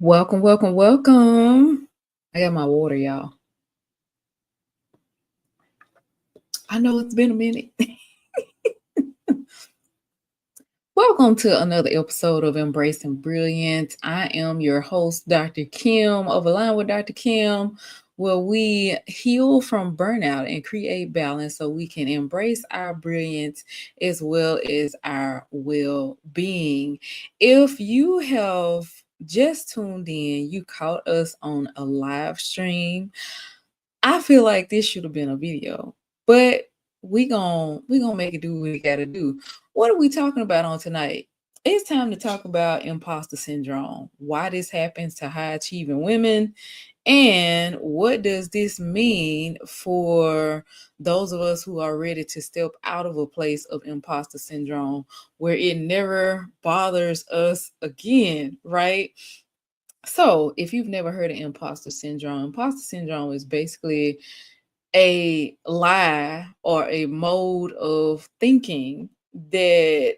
Welcome, welcome, welcome. I got my water, y'all. I know it's been a minute. Welcome to another episode of Embracing Brilliance. I am your host, Dr. Kim, of Align with Dr. Kim, where we heal from burnout and create balance so we can embrace our brilliance as well as our well being. If you have just tuned in, you caught us on a live stream. I feel like this should have been a video, but we gonna make it do what we gotta do. What are we talking about on tonight? It's time to talk about imposter syndrome, why this happens to high achieving women, and what does this mean for those of us who are ready to step out of a place of imposter syndrome where it never bothers us again, right? So, if you've never heard of imposter syndrome is basically a lie or a mode of thinking that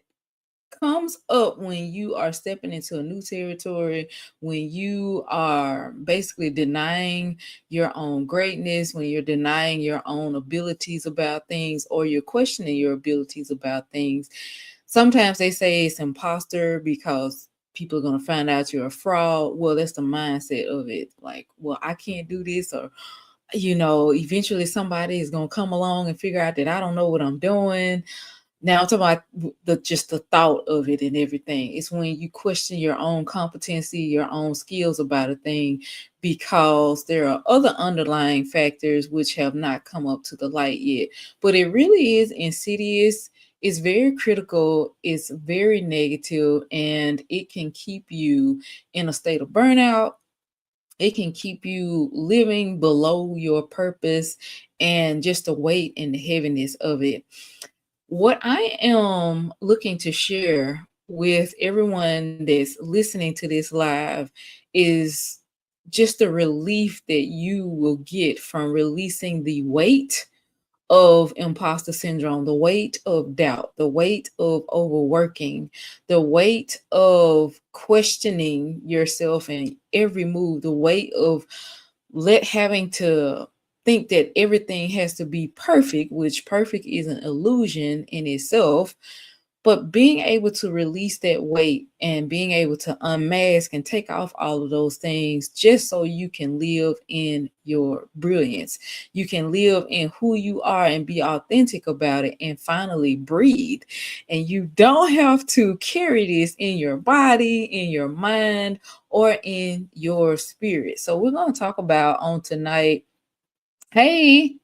comes up when you are stepping into a new territory, when you are basically denying your own greatness, when you're denying your own abilities about things, or you're questioning your abilities about things. Sometimes they say it's imposter because people are going to find out you're a fraud. Well, that's the mindset of it. Like, well, I can't do this, or eventually somebody is going to come along and figure out that I don't know what I'm doing. Now I'm talking about just the thought of it and everything. It's when you question your own competency, your own skills about a thing, because there are other underlying factors which have not come up to the light yet. But it really is insidious. It's very critical. It's very negative, and it can keep you in a state of burnout. It can keep you living below your purpose, and just the weight and the heaviness of it. What I am looking to share with everyone that's listening to this live is just the relief that you will get from releasing the weight of imposter syndrome, the weight of doubt, the weight of overworking, the weight of questioning yourself in every move, the weight of having to think that everything has to be perfect, which perfect is an illusion in itself. But being able to release that weight and being able to unmask and take off all of those things just so you can live in your brilliance. You can live in who you are and be authentic about it and finally breathe. And you don't have to carry this in your body, in your mind, or in your spirit. So we're going to talk about on tonight. Hey,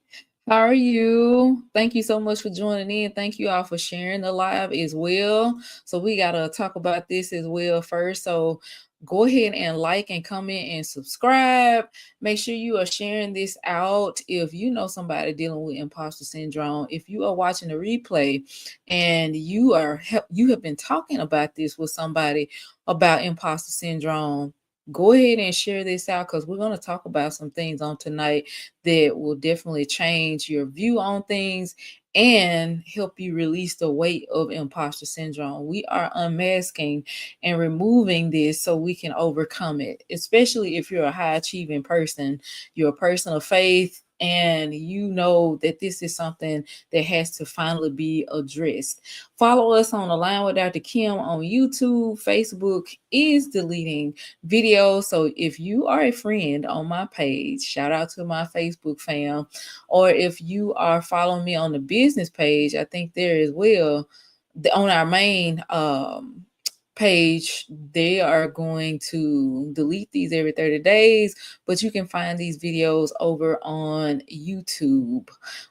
how are you? Thank you so much for joining in. Thank you all for sharing the live as well. So we got to talk about this as well first. So go ahead and like and comment and subscribe. Make sure you are sharing this out if you know somebody dealing with imposter syndrome. If you are watching the replay and you have been talking about this with somebody about imposter syndrome, go ahead and share this out, because we're going to talk about some things on tonight that will definitely change your view on things and help you release the weight of imposter syndrome. We are unmasking and removing this so we can overcome it, especially if you're a high achieving person, you're a person of faith, and you know that this is something that has to finally be addressed. Follow us on Align with Dr. Kim on YouTube. Facebook is deleting videos. So if you are a friend on my page, shout out to my Facebook fam, or if you are following me on the business page, I think there as well, on our main page, they are going to delete these every 30 days, but you can find these videos over on YouTube.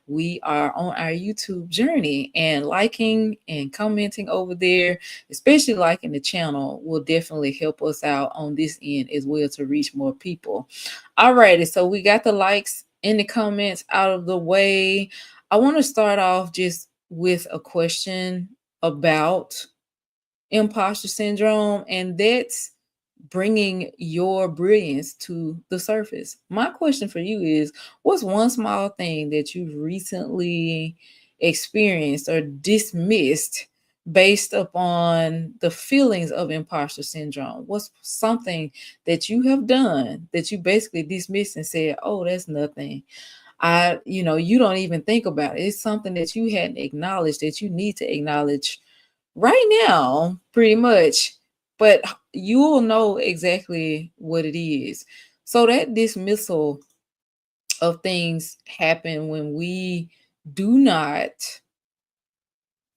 We are on our YouTube journey, and liking and commenting over there, especially liking the channel, will definitely help us out on this end as well to reach more people. Alrighty, so we got the likes and the comments out of the way. I want to start off just with a question about imposter syndrome, and that's bringing your brilliance to the surface. My question for you is, what's one small thing that you've recently experienced or dismissed based upon the feelings of imposter syndrome. What's something that you have done that you basically dismissed and said, oh, that's nothing. You don't even think about it. It's something that you hadn't acknowledged that you need to acknowledge right now, pretty much. But you will know exactly what it is. So that dismissal of things happen when we do not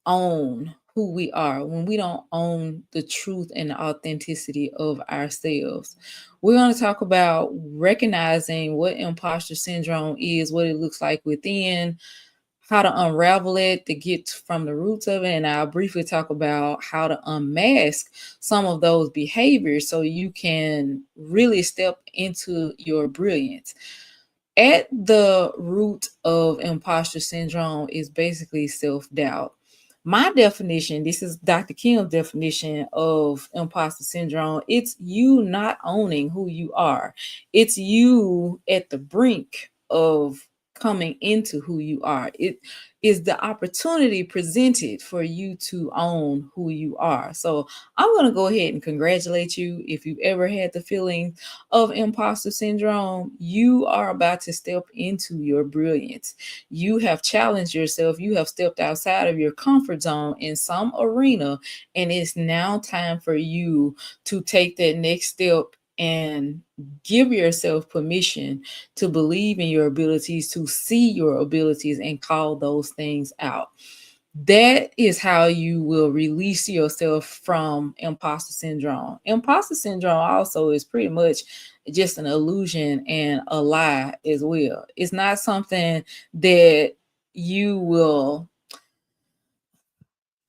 own who we are, when we don't own the truth and the authenticity of ourselves. We're going to talk about recognizing what imposter syndrome is, what it looks like within, how to unravel it to get from the roots of it. And I'll briefly talk about how to unmask some of those behaviors so you can really step into your brilliance. At the root of imposter syndrome is basically self-doubt. My definition, this is Dr. Kim's definition of imposter syndrome. It's you not owning who you are. It's you at the brink of coming into who you are. It is the opportunity presented for you to own who you are. So I'm going to go ahead and congratulate you. If you've ever had the feeling of imposter syndrome, you are about to step into your brilliance. You have challenged yourself. You have stepped outside of your comfort zone in some arena, and it's now time for you to take that next step and give yourself permission to believe in your abilities, to see your abilities and call those things out. That is how you will release yourself from imposter syndrome. Imposter syndrome also is pretty much just an illusion and a lie as well. It's not something that you will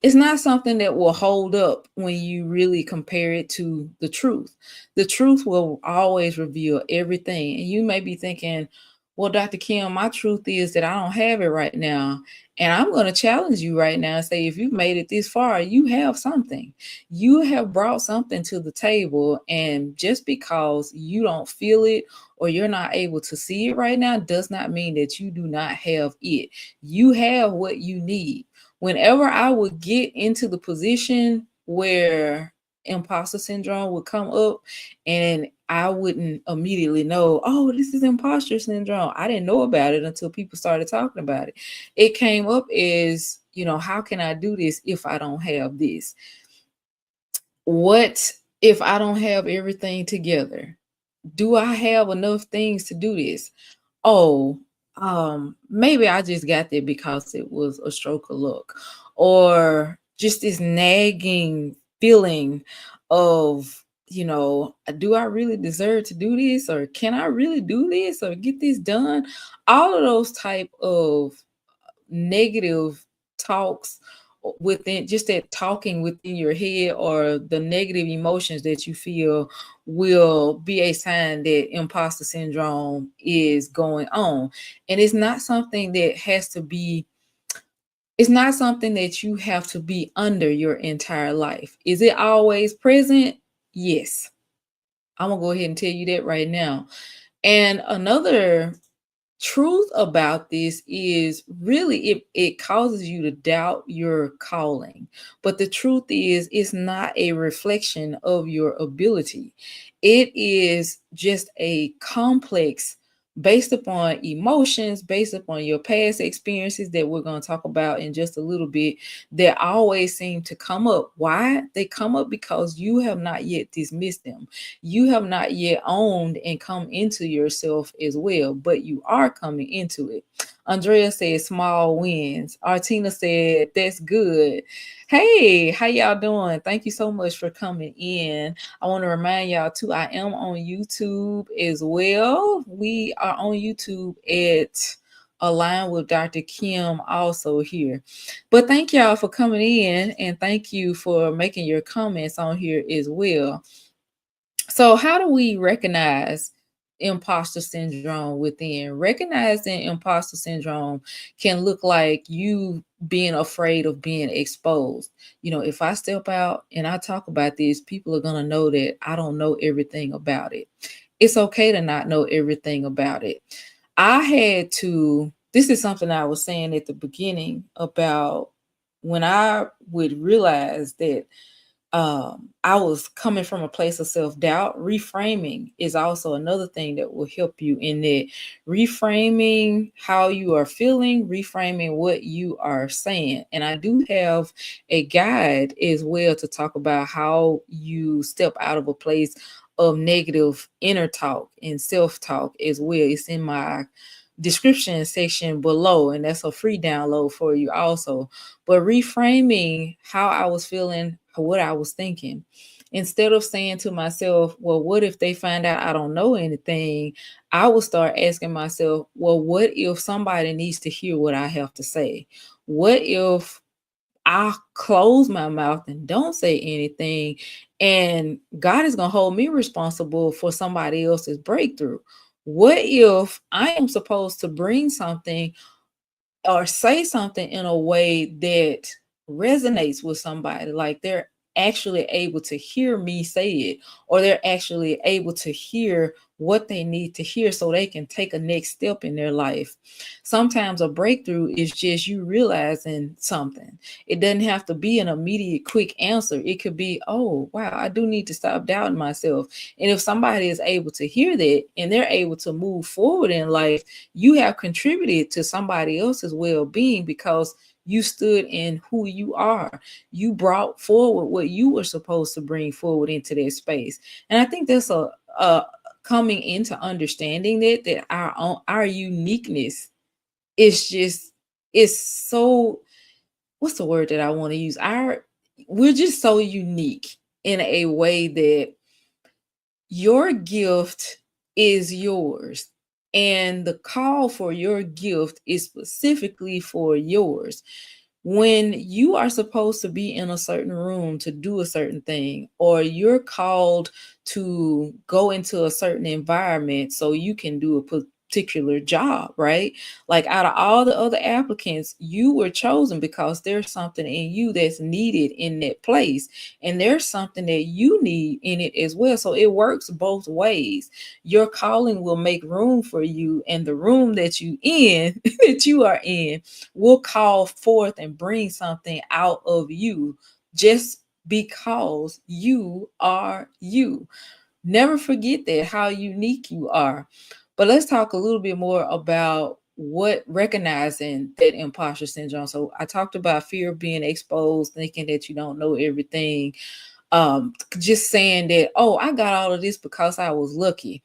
it's not something that will hold up when you really compare it to the truth. The truth will always reveal everything. And you may be thinking, well, Dr. Kim, my truth is that I don't have it right now. And I'm going to challenge you right now and say, if you've made it this far, you have something. You have brought something to the table. And just because you don't feel it or you're not able to see it right now does not mean that you do not have it. You have what you need. Whenever I would get into the position where imposter syndrome would come up and I wouldn't immediately know, oh, this is imposter syndrome. I didn't know about it until people started talking about it. It came up as, how can I do this if I don't have this? What if I don't have everything together? Do I have enough things to do this? Oh, maybe I just got there because it was a stroke of luck, or just this nagging feeling of, do I really deserve to do this, or can I really do this, or get this done? All of those type of negative talks within, just that talking within your head, or the negative emotions that you feel will be a sign that imposter syndrome is going on. And it's not something that you have to be under your entire life. Is it always present? Yes. I'm gonna go ahead and tell you that right now. And another truth about this is really it causes you to doubt your calling. But the truth is, it's not a reflection of your ability. It is just a complex based upon emotions, based upon your past experiences that we're going to talk about in just a little bit, that always seem to come up. Why? They come up because you have not yet dismissed them. You have not yet owned and come into yourself as well, but you are coming into it. Andrea said small wins. Artina said that's good. Hey, how y'all doing? Thank you so much for coming in. I want to remind y'all too, I am on YouTube as well. We are on YouTube at Align with Dr. Kim also here. But thank y'all for coming in, and thank you for making your comments on here as well. So how do we recognize imposter syndrome within? Recognizing imposter syndrome can look like you being afraid of being exposed. If I step out and I talk about this, people are going to know that I don't know everything about it. It's okay to not know everything about it. This is something I was saying at the beginning about when I would realize that I was coming from a place of self doubt, reframing is also another thing that will help you in that. Reframing how you are feeling, reframing what you are saying. And I do have a guide as well to talk about how you step out of a place of negative inner talk and self talk as well. It's in my description section below, and that's a free download for you also. But reframing how I was feeling, what I was thinking, instead of saying to myself, well, what if they find out I don't know anything? I will start asking myself, well, what if somebody needs to hear what I have to say? What if I close my mouth and don't say anything, and God is going to hold me responsible for somebody else's breakthrough? What if I am supposed to bring something or say something in a way that resonates with somebody, like they're actually able to hear me say it, or they're actually able to hear what they need to hear so they can take a next step in their life? Sometimes a breakthrough is just you realizing something. It doesn't have to be an immediate quick answer. It could be, oh wow, I do need to stop doubting myself. And if somebody is able to hear that and they're able to move forward in life, you have contributed to somebody else's well-being because you stood in who you are. You brought forward what you were supposed to bring forward into that space. And I think that's a coming into understanding that our uniqueness is just, it's so, what's the word that I want to use? We're just so unique in a way that your gift is yours, and the call for your gift is specifically for yours. When you are supposed to be in a certain room to do a certain thing, or you're called to go into a certain environment so you can do a particular job, right? Like out of all the other applicants, you were chosen because there's something in you that's needed in that place, and there's something that you need in it as well. So it works both ways. Your calling will make room for you, and the room that you in that you are in will call forth and bring something out of you, just because you are you. Never forget that, how unique you are. But let's talk a little bit more about what recognizing that imposter syndrome. So I talked about fear of being exposed, thinking that you don't know everything. Just saying that, oh, I got all of this because I was lucky.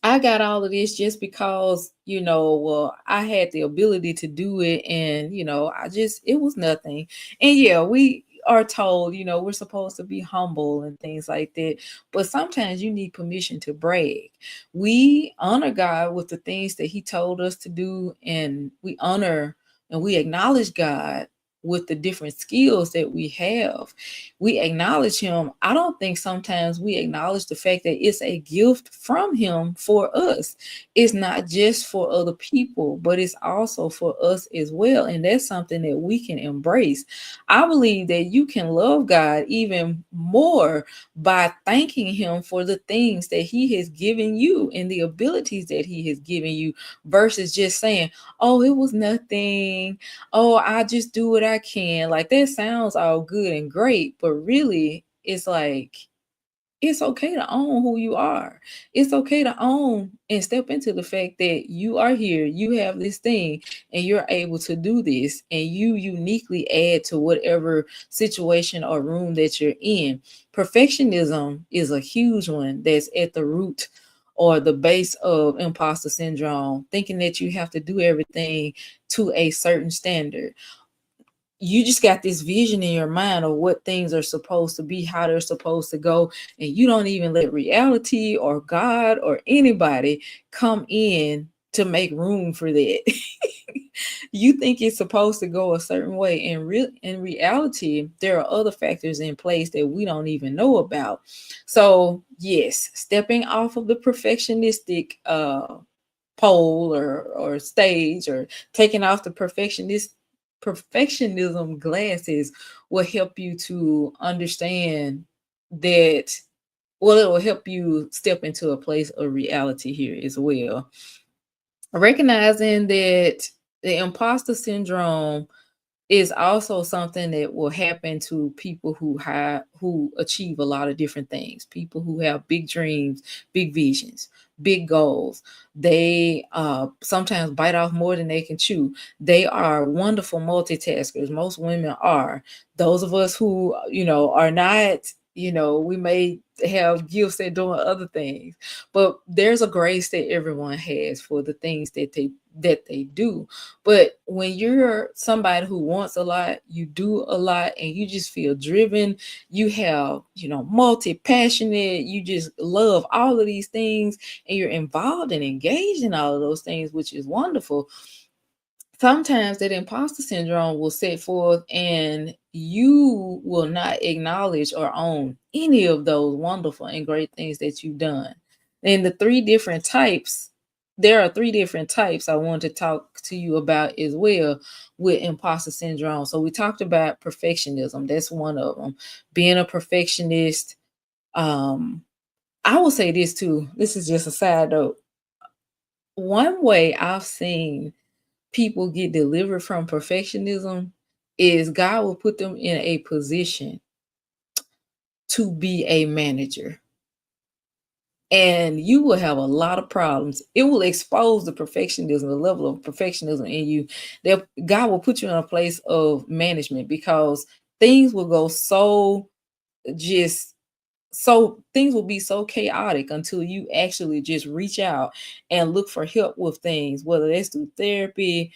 I got all of this just because, well, I had the ability to do it, and, it was nothing. And yeah, we are told, we're supposed to be humble and things like that. But sometimes you need permission to brag. We honor God with the things that He told us to do, and we honor and we acknowledge God with the different skills that we have. We acknowledge Him. I don't think sometimes we acknowledge the fact that it's a gift from Him for us. It's not just for other people, but it's also for us as well. And that's something that we can embrace. I believe that you can love God even more by thanking Him for the things that He has given you and the abilities that He has given you, versus just saying, oh, it was nothing. Oh, I just do what I can. Like, that sounds all good and great, but really, it's like, it's okay to own who you are. It's okay to own and step into the fact that you are here, you have this thing, and you're able to do this, and you uniquely add to whatever situation or room that you're in. Perfectionism is a huge one that's at the root or the base of imposter syndrome, thinking that you have to do everything to a certain standard. You just got this vision in your mind of what things are supposed to be, how they're supposed to go, and you don't even let reality or God or anybody come in to make room for that. You think it's supposed to go a certain way. In reality, there are other factors in place that we don't even know about. So yes, stepping off of the perfectionistic pole or stage, or taking off the perfectionism glasses, will help you to understand that, well, it will help you step into a place of reality here as well. Recognizing that the imposter syndrome is also something that will happen to people who achieve a lot of different things. People who have big dreams, big visions, big goals. They sometimes bite off more than they can chew. They are wonderful multitaskers. Most women are. Those of us who are not, we may have gifts at doing other things, but there's a grace that everyone has for the things that they do. But when you're somebody who wants a lot, you do a lot, and you just feel driven, you have, multi-passionate, you just love all of these things, and you're involved and engaged in all of those things, which is wonderful. Sometimes that imposter syndrome will set forth, and you will not acknowledge or own any of those wonderful and great things that you've done. And the three different types, there are three different types I want to talk to you about as well with imposter syndrome. So we talked about perfectionism. That's one of them. Being a perfectionist. I will say this too. This is just a side note. One way I've seen people get delivered from perfectionism is God will put them in a position to be a manager. And you will have a lot of problems. It will expose the perfectionism, the level of perfectionism in you. That God will put you in a place of management, because things will go just so things will be so chaotic until you actually just reach out and look for help with things, whether that's through therapy,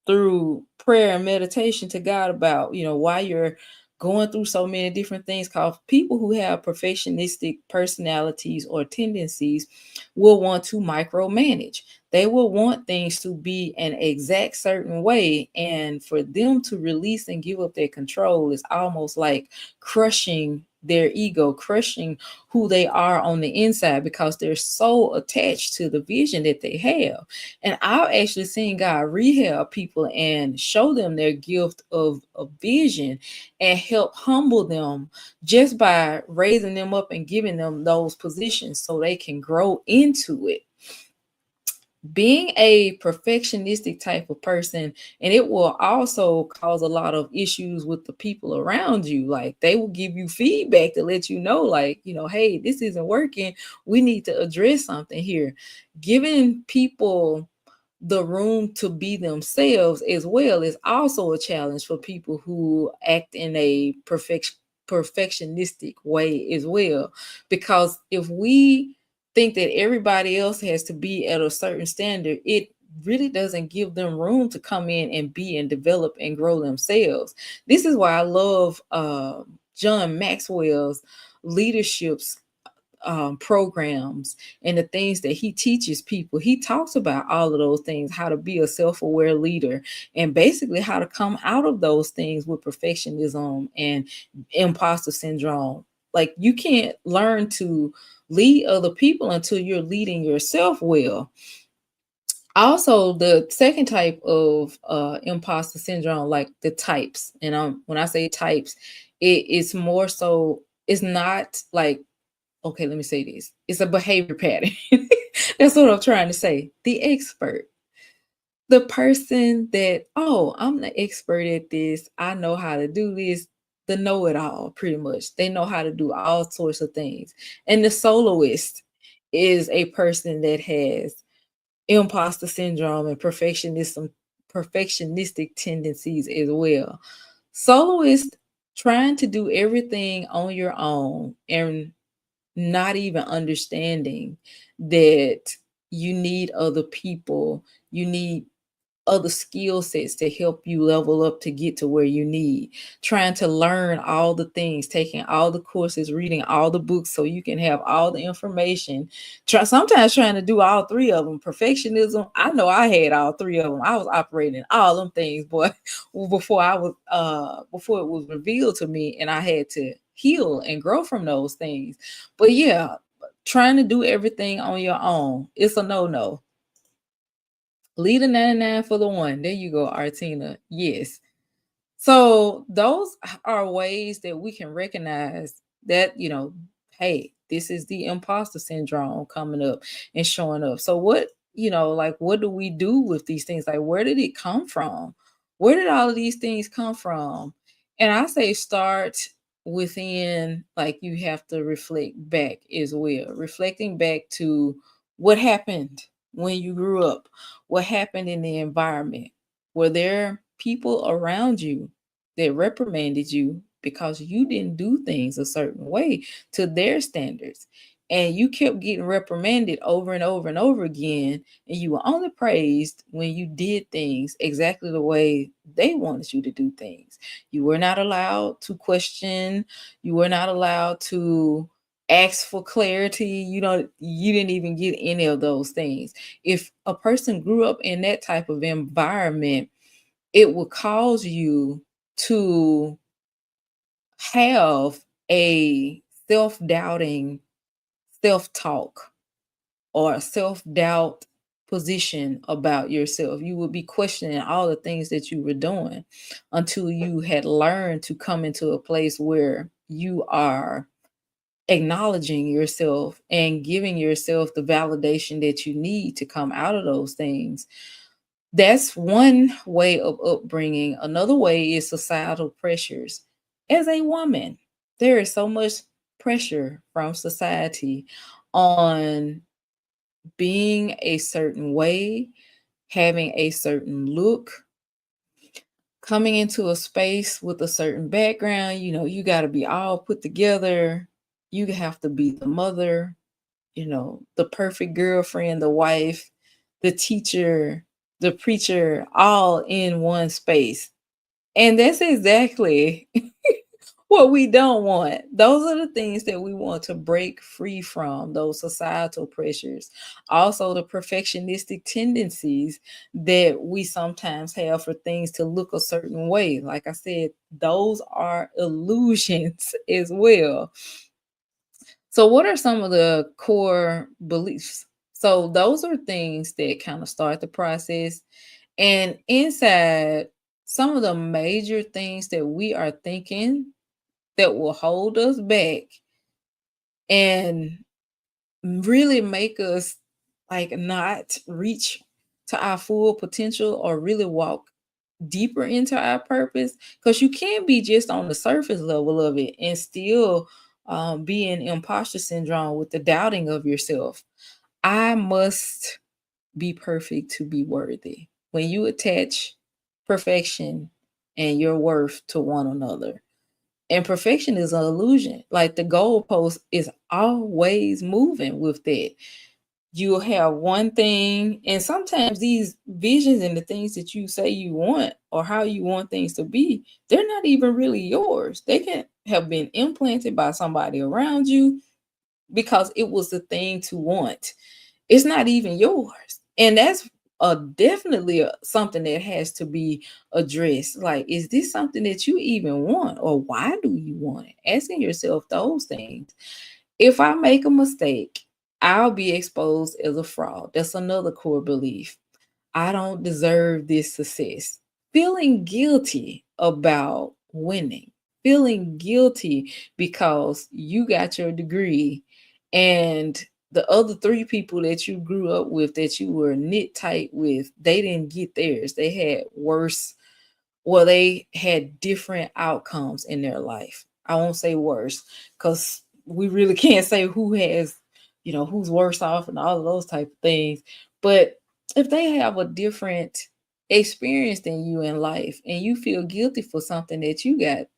through prayer and meditation to God about, why you're going through so many different things. Called people who have perfectionistic personalities or tendencies will want to micromanage. They will want things to be an exact certain way, and for them to release and give up their control is almost like crushing their ego, crushing who they are on the inside, because they're so attached to the vision that they have. And I've actually seen God rehab people and show them their gift of vision and help humble them just by raising them up and giving them those positions so they can grow into it. Being a perfectionistic type of person, and it will also cause a lot of issues with the people around you. Like, they will give you feedback to let you know, like, hey, this isn't working, we need to address something here. Giving people the room to be themselves as well is also a challenge for people who act in a perfectionistic way as well. Because if we think that everybody else has to be at a certain standard, it really doesn't give them room to come in and be and develop and grow themselves. This is why I love John Maxwell's leaderships programs and the things that he teaches people. He talks about all of those things, how to be a self-aware leader, and basically how to come out of those things with perfectionism and imposter syndrome. Like, you can't learn to lead other people until you're leading yourself well. Also, the second type of imposter syndrome, like the types, and when I say types, it's more so, it's not like, okay, let me say this. It's a behavior pattern. That's what I'm trying to say. The expert, the person that, oh, I'm the expert at this. I know how to do this. The know it all, pretty much. They know how to do all sorts of things. And the soloist is a person that has imposter syndrome and perfectionistic tendencies as well. Soloist, trying to do everything on your own and not even understanding that you need other people, you need other skill sets to help you level up to get to where you need. Trying to learn all the things, taking all the courses, reading all the books so you can have all the information. Sometimes trying to do all three of them. Perfectionism, I know I had all three of them. I was operating all them things, boy, before it was revealed to me, and I had to heal and grow from those things. But yeah, trying to do everything on your own, it's a no-no. Leave the 99 for the one. There you go, Artina. Yes. So those are ways that we can recognize that, hey, this is the imposter syndrome coming up and showing up. So what, like, what do we do with these things? Like, where did it come from? Where did all of these things come from? And I say start within, like you have to reflect back as well. Reflecting back to what happened when you grew up, what happened in the environment. Were there people around you that reprimanded you because you didn't do things a certain way to their standards? And you kept getting reprimanded over and over and over again, and you were only praised when you did things exactly the way they wanted you to do things. You were not allowed to question, you were not allowed to ask for clarity. You didn't even get any of those things. If a person grew up in that type of environment, it will cause you to have a self-doubting self-talk or self-doubt position about yourself. You would be questioning all the things that you were doing until you had learned to come into a place where you are acknowledging yourself and giving yourself the validation that you need to come out of those things. That's one way of upbringing. Another way is societal pressures. As a woman, there is so much pressure from society on being a certain way, having a certain look, coming into a space with a certain background. You got to be all put together. You have to be the mother, the perfect girlfriend, the wife, the teacher, the preacher, all in one space. And that's exactly what we don't want. Those are the things that we want to break free from, those societal pressures. Also, the perfectionistic tendencies that we sometimes have for things to look a certain way. Like I said, those are illusions as well. So, what are some of the core beliefs? So, those are things that kind of start the process. And inside, some of the major things that we are thinking that will hold us back and really make us like not reach to our full potential or really walk deeper into our purpose, because you can't be just on the surface level of it and still be in imposter syndrome with the doubting of yourself. I must be perfect to be worthy. When you attach perfection and your worth to one another, and perfection is an illusion. Like the goalpost is always moving with that. You'll have one thing, and sometimes these visions and the things that you say you want or how you want things to be, they're not even really yours. They can have been implanted by somebody around you because it was the thing to want. It's not even yours. And that's definitely something that has to be addressed. Like, is this something that you even want, or why do you want it? Asking yourself those things. If I make a mistake, I'll be exposed as a fraud. That's another core belief. I don't deserve this success. Feeling guilty about winning, feeling guilty because you got your degree and the other three people that you grew up with, that you were knit tight with, they didn't get theirs. They had worse, well, they had different outcomes in their life. I won't say worse, because we really can't say who has, who's worse off and all of those type of things. But if they have a different experience than you in life and you feel guilty for something that you got,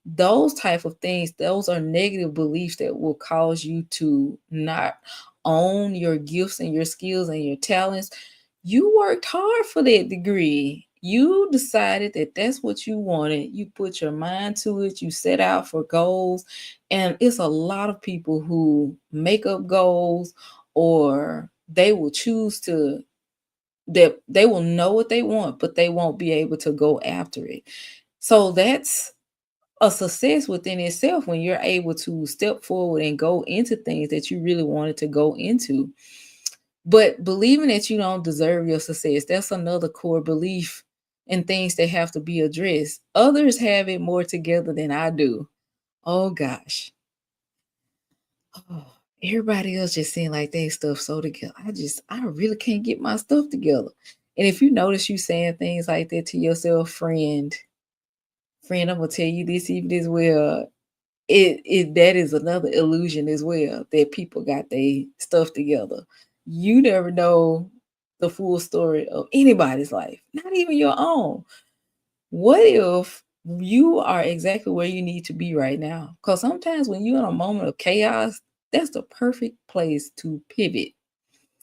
those type of things, those are negative beliefs that will cause you to not own your gifts and your skills and your talents. You worked hard for that degree. You decided that that's what you wanted. You put your mind to it. You set out for goals. And it's a lot of people who make up goals, or they will choose to, that they will know what they want, but they won't be able to go after it. So that's a success within itself when you're able to step forward and go into things that you really wanted to go into. But believing that you don't deserve your success, that's another core belief and things that have to be addressed. Others have it more together than I do. Oh gosh. Oh, everybody else just seem like they stuff so together. I really can't get my stuff together. And if you notice you saying things like that to yourself, friend, I'm gonna tell you this even as well. It that is another illusion as well that people got their stuff together. You never know the full story of anybody's life, not even your own. What if you are exactly where you need to be right now? Because sometimes when you're in a moment of chaos, that's the perfect place to pivot.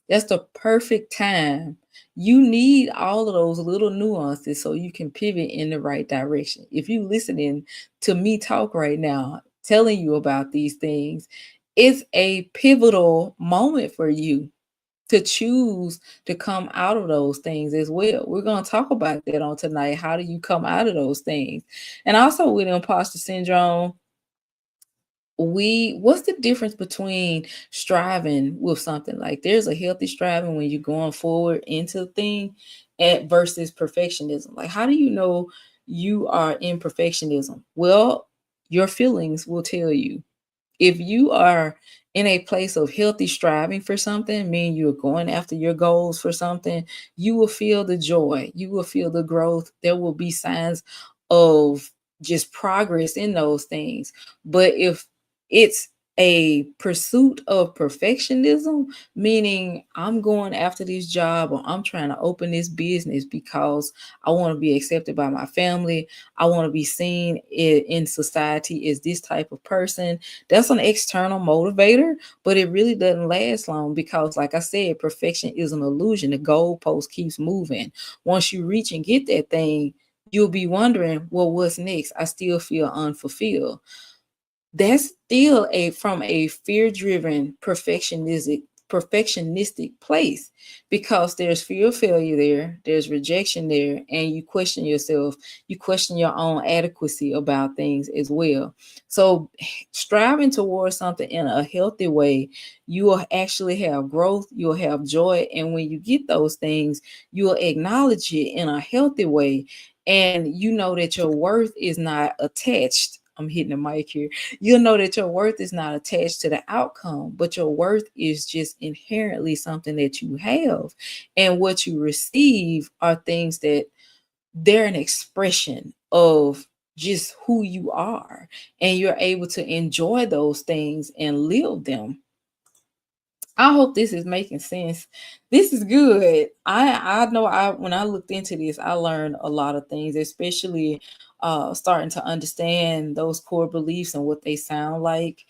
That's the perfect time. You need all of those little nuances so you can pivot in the right direction. If you listening to me talk right now, telling you about these things, it's a pivotal moment for you to choose to come out of those things as well. We're going to talk about that on tonight. How do you come out of those things? And also with imposter syndrome, what's the difference between striving with something? Like there's a healthy striving when you're going forward into a thing at versus perfectionism. Like how do you know you are in perfectionism? Well, your feelings will tell you. If you are in a place of healthy striving for something, meaning you're going after your goals for something, you will feel the joy, you will feel the growth. There will be signs of just progress in those things. But if it's a pursuit of perfectionism, meaning I'm going after this job or I'm trying to open this business because I want to be accepted by my family, I want to be seen in society as this type of person, that's an external motivator, but it really doesn't last long because, like I said, perfection is an illusion. The goalpost keeps moving. Once you reach and get that thing, you'll be wondering, well, what's next? I still feel unfulfilled. That's still a from a fear-driven perfectionistic place because there's fear of failure there, there's rejection there, and you question yourself, you question your own adequacy about things as well. So striving towards something in a healthy way, you will actually have growth, you'll have joy, and when you get those things, you'll acknowledge it in a healthy way, and you know that your worth is not attached. I'm hitting the mic here. You'll know that your worth is not attached to the outcome, but your worth is just inherently something that you have. And what you receive are things that they're an expression of just who you are. And you're able to enjoy those things and live them. I hope this is making sense. This is good. I know I when I looked into this, I learned a lot of things, especially starting to understand those core beliefs and what they sound like.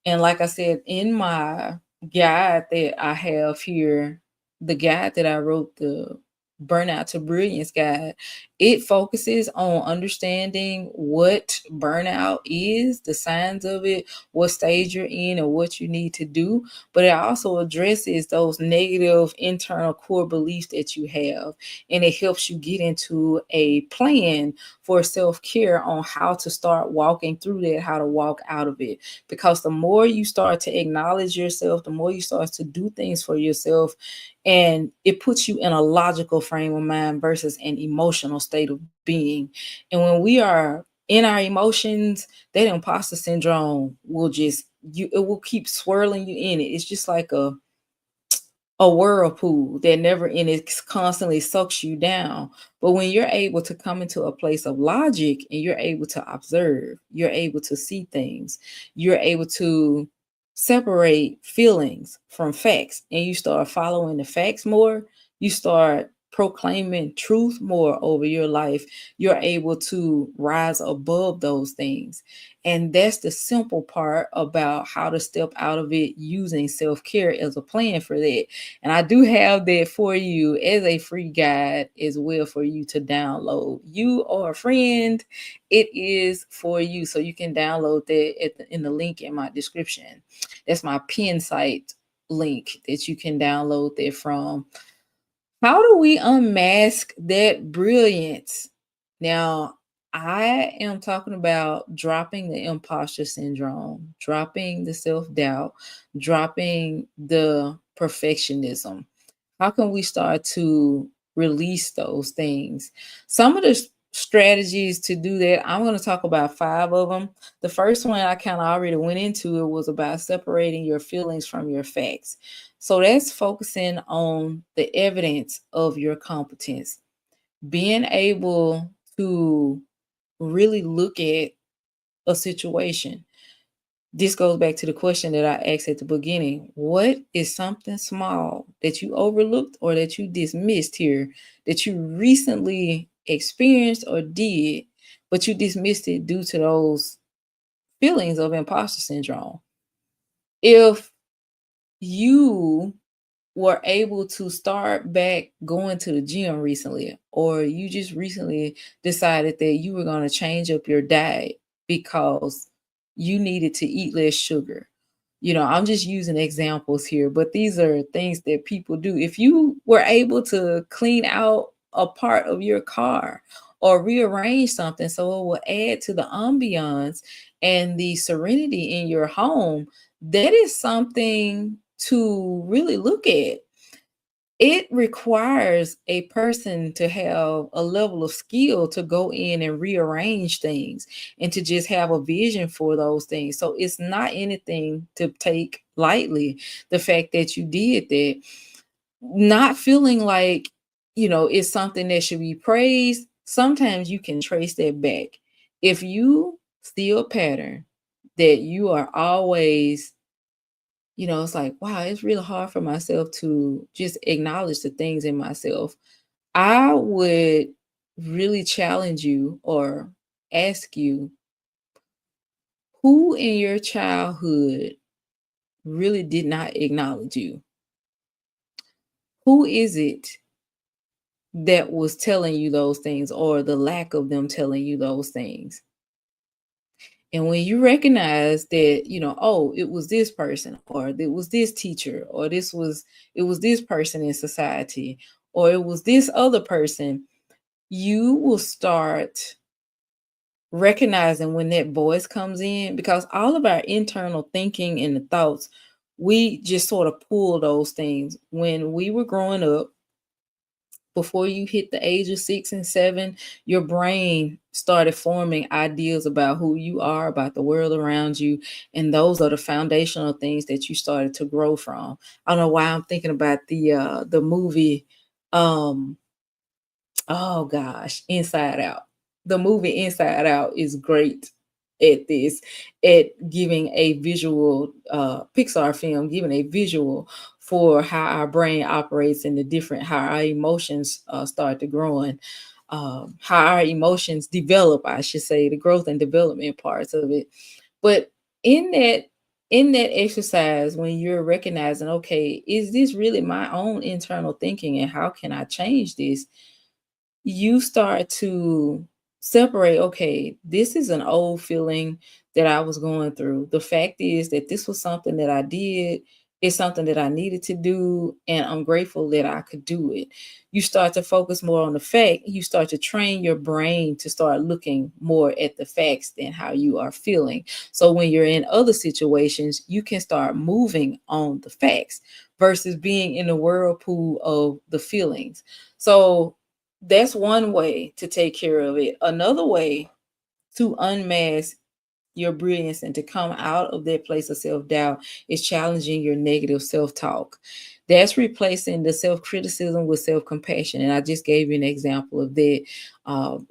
And like I said, in my guide that I have here, the guide that I wrote, the Burnout to Brilliance guide, it focuses on understanding what burnout is, the signs of it, what stage you're in, and what you need to do, but it also addresses those negative internal core beliefs that you have. And it helps you get into a plan for self care on how to start walking through that, how to walk out of it. Because the more you start to acknowledge yourself, the more you start to do things for yourself, and it puts you in a logical frame of mind versus an emotional state of being. And when we are in our emotions, that imposter syndrome will just it will keep swirling you in it. It's just like a whirlpool that never and it constantly sucks you down. But when you're able to come into a place of logic and you're able to observe, you're able to see things, you're able to separate feelings from facts, and you start following the facts more, you start proclaiming truth more over your life, you're able to rise above those things. And that's the simple part about how to step out of it using self-care as a plan for that. And I do have that for you as a free guide as well for you to download. You or a friend, it is for you. So you can download that in the link in my description. That's my pin site link that you can download that from. How do we unmask that brilliance? Now, I am talking about dropping the imposter syndrome, dropping the self doubt, dropping the perfectionism. How can we start to release those things? Some of the strategies to do that. I'm going to talk about 5 of them. The first one I kind of already went into, it was about separating your feelings from your facts. So that's focusing on the evidence of your competence, being able to really look at a situation. This goes back to the question that I asked at the beginning. What is something small that you overlooked or that you dismissed here that you recently experienced or did, but you dismissed it due to those feelings of imposter syndrome? If you were able to start back going to the gym recently, or you just recently decided that you were going to change up your diet because you needed to eat less sugar. I'm just using examples here, but these are things that people do. If you were able to clean out a part of your car or rearrange something so it will add to the ambiance and the serenity in your home, that is something to really look at. It requires a person to have a level of skill to go in and rearrange things and to just have a vision for those things. So it's not anything to take lightly. The fact that you did that, not feeling like, it's something that should be praised. Sometimes you can trace that back. If you see a pattern that you are always, it's like, wow, it's really hard for myself to just acknowledge the things in myself. I would really challenge you or ask you, who in your childhood really did not acknowledge you? Who is it that was telling you those things, or the lack of them telling you those things? And when you recognize that, oh, it was this person, or it was this teacher, or it was this person in society, or it was this other person, you will start recognizing when that voice comes in, because all of our internal thinking and the thoughts, we just sort of pull those things. When we were growing up, before you hit the age of 6 and 7, your brain started forming ideas about who you are, about the world around you. And those are the foundational things that you started to grow from. I don't know why I'm thinking about the movie, um, oh gosh, Inside Out. The movie Inside Out is great at this, at giving a visual, Pixar film, giving a visual for how our brain operates and the different, how our emotions start to growing, how our emotions develop, I should say, the growth and development parts of it. But in that in that exercise, when you're recognizing, okay, is this really my own internal thinking and how can I change this? You start to separate, okay, this is an old feeling that I was going through. The fact is that this was something that I did, it's something that I needed to do, and I'm grateful that I could do it. You start to focus more on the fact, you start to train your brain to start looking more at the facts than how you are feeling. So when you're in other situations, you can start moving on the facts versus being in the whirlpool of the feelings. So that's one way to take care of it. Another way to unmask your brilliance and to come out of that place of self-doubt is challenging your negative self-talk. That's replacing the self-criticism with self-compassion. And I just gave you an example of that.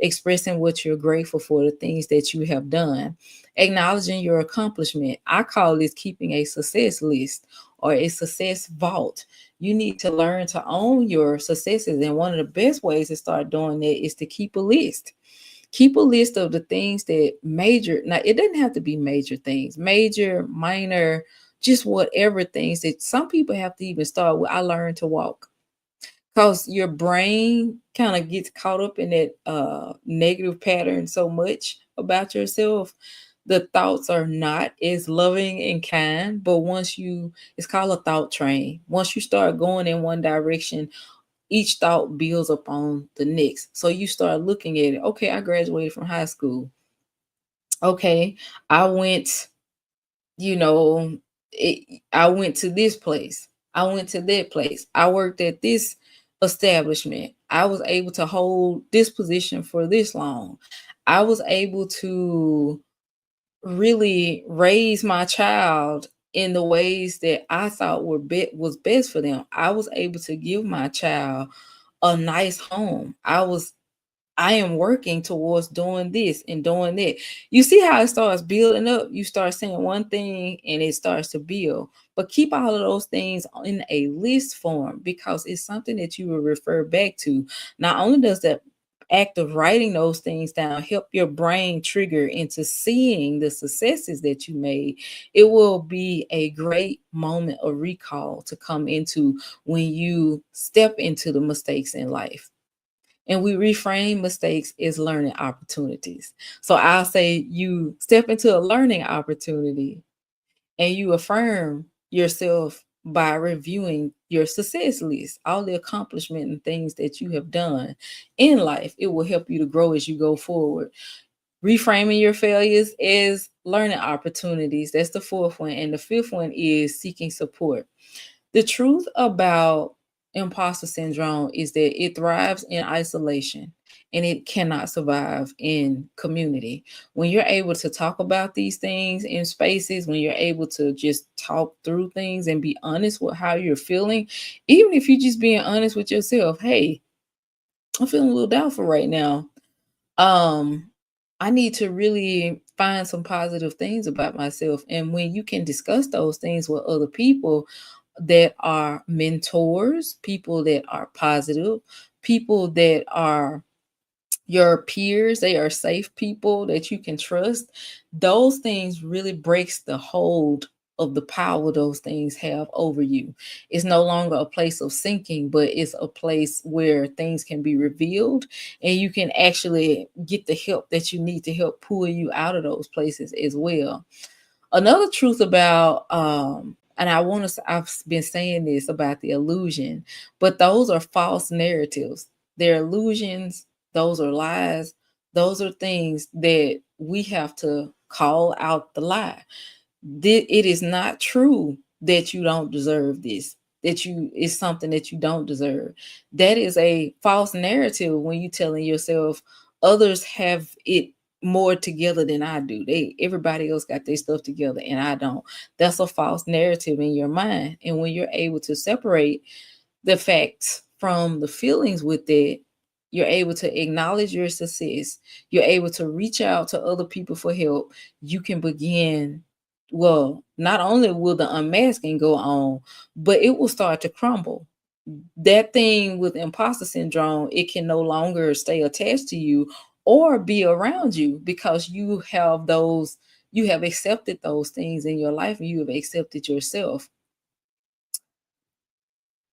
Expressing what you're grateful for, the things that you have done, acknowledging your accomplishment. I call this keeping a success list or a success vault. You need to learn to own your successes. And one of the best ways to start doing that is to keep a list. Keep a list of the things that major, now it doesn't have to be major things, major, minor, just whatever things that some people have to even start with. I learned to walk, because your brain kind of gets caught up in that negative pattern so much about yourself. The thoughts are not as loving and kind, but once you, it's called a thought train. Once you start going in one direction, each thought builds upon the next. So you start looking at it. Okay, I graduated from high school. Okay, I went, you know, I went to this place. I went to that place. I worked at this establishment. I was able to hold this position for this long. I was able to really raise my child in the ways that I thought was best for them. I was able to give my child a nice home. I am working towards doing this and doing that. You see how it starts building up? You start saying one thing and it starts to build. But keep all of those things in a list form because it's something that you will refer back to. Not only does that act of writing those things down help your brain trigger into seeing the successes that you made, it will be a great moment of recall to come into when you step into the mistakes in life. And we reframe mistakes as learning opportunities. So I'll say you step into a learning opportunity and you affirm yourself by reviewing your success list, all the accomplishment and things that you have done in life. It will help you to grow as you go forward. Reframing your failures as learning opportunities. That's the fourth one. And the fifth one is seeking support. The truth about imposter syndrome is that it thrives in isolation and it cannot survive in community. When you're able to talk about these things in spaces, when you're able to just talk through things and be honest with how you're feeling, even if you're just being honest with yourself, hey, I'm feeling a little doubtful right now. Um, I need to really find some positive things about myself. And when you can discuss those things with other people that are mentors, people that are positive, people that are your peers, they are safe people that you can trust. Those things really breaks the hold of the power those things have over you. It's no longer a place of sinking, but it's a place where things can be revealed and you can actually get the help that you need to help pull you out of those places as well. Another truth about and I've been saying this about the illusion, but those are false narratives. They're illusions, those are lies, those are things that we have to call out the lie. It is not true that you don't deserve this, that you is something that you don't deserve. That is a false narrative when you telling yourself others have it more together than I do. Everybody else got their stuff together and I don't. That's a false narrative in your mind. And when you're able to separate the facts from the feelings with it, you're able to acknowledge your success. You're able to reach out to other people for help. You can begin, well, not only will the unmasking go on, but it will start to crumble. That thing with imposter syndrome, it can no longer stay attached to you or be around you because you have accepted those things in your life and you have accepted yourself.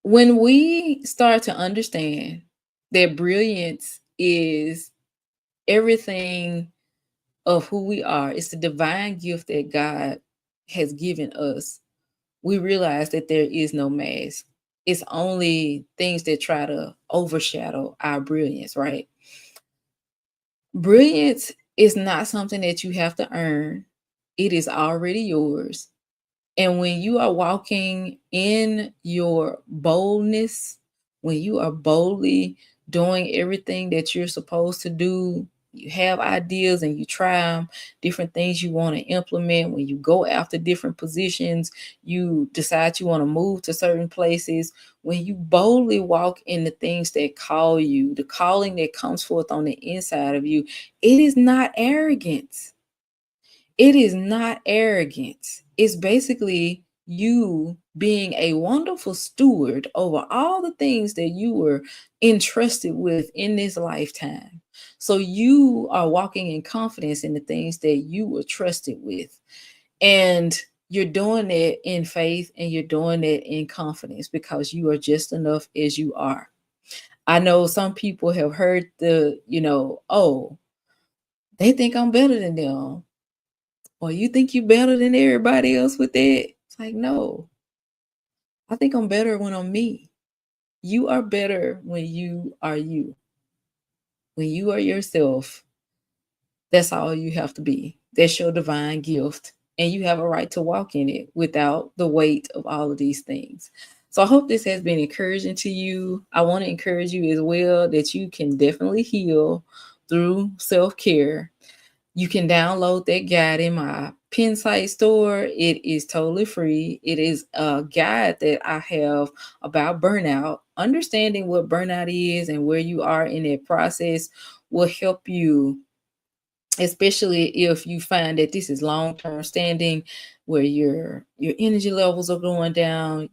When we start to understand that brilliance is everything of who we are, it's the divine gift that God has given us, we realize that there is no mask. It's only things that try to overshadow our brilliance, right? Brilliance is not something that you have to earn, it is already yours. And when you are walking in your boldness, when you are boldly doing everything that you're supposed to do, you have ideas and you try them, different things you want to implement. When you go after different positions, you decide you want to move to certain places. When you boldly walk in the things that call you, the calling that comes forth on the inside of you, it is not arrogance. It is not arrogance. It's basically you being a wonderful steward over all the things that you were entrusted with in this lifetime. So you are walking in confidence in the things that you were trusted with. And you're doing it in faith and you're doing it in confidence because you are just enough as you are. I know some people have heard oh, they think I'm better than them, or you think you better than everybody else with that? It's like, no, I think I'm better when I'm me. You are better when you are you. When you are yourself, that's all you have to be. That's your divine gift. And you have a right to walk in it without the weight of all of these things. So I hope this has been encouraging to you. I want to encourage you as well that you can definitely heal through self-care. You can download that guide in my Pinsite store. It is totally free. It is a guide that I have about burnout. Understanding what burnout is and where you are in that process will help you, especially if you find that this is long-term standing, where your energy levels are going down.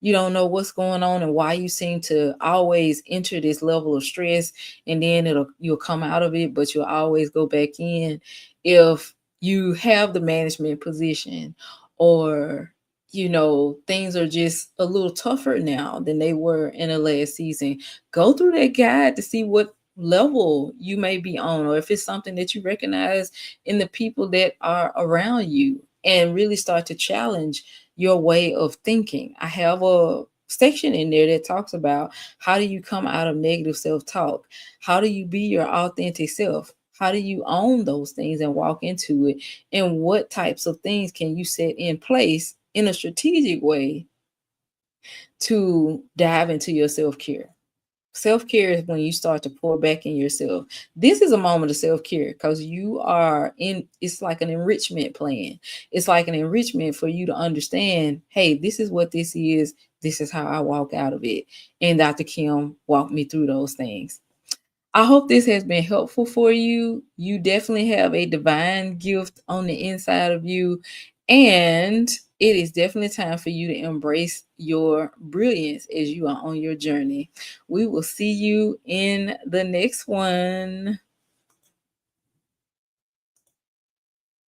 You don't know what's going on and why you seem to always enter this level of stress, and then you'll come out of it, but you'll always go back in. If you have the management position, or things are just a little tougher now than they were in the last season, go through that guide to see what level you may be on, or if it's something that you recognize in the people that are around you, and really start to challenge your way of thinking. I have a section in there that talks about how do you come out of negative self-talk? How do you be your authentic self? How do you own those things and walk into it? And what types of things can you set in place in a strategic way to dive into your self-care? Self-care is when you start to pour back in yourself. This is a moment of self-care because you are in, it's like an enrichment plan. It's like an enrichment for you to understand, hey, this is what this is. This is how I walk out of it. And Dr. Kim walked me through those things. I hope this has been helpful for you. You definitely have a divine gift on the inside of you. And it is definitely time for you to embrace your brilliance as you are on your journey. We will see you in the next one.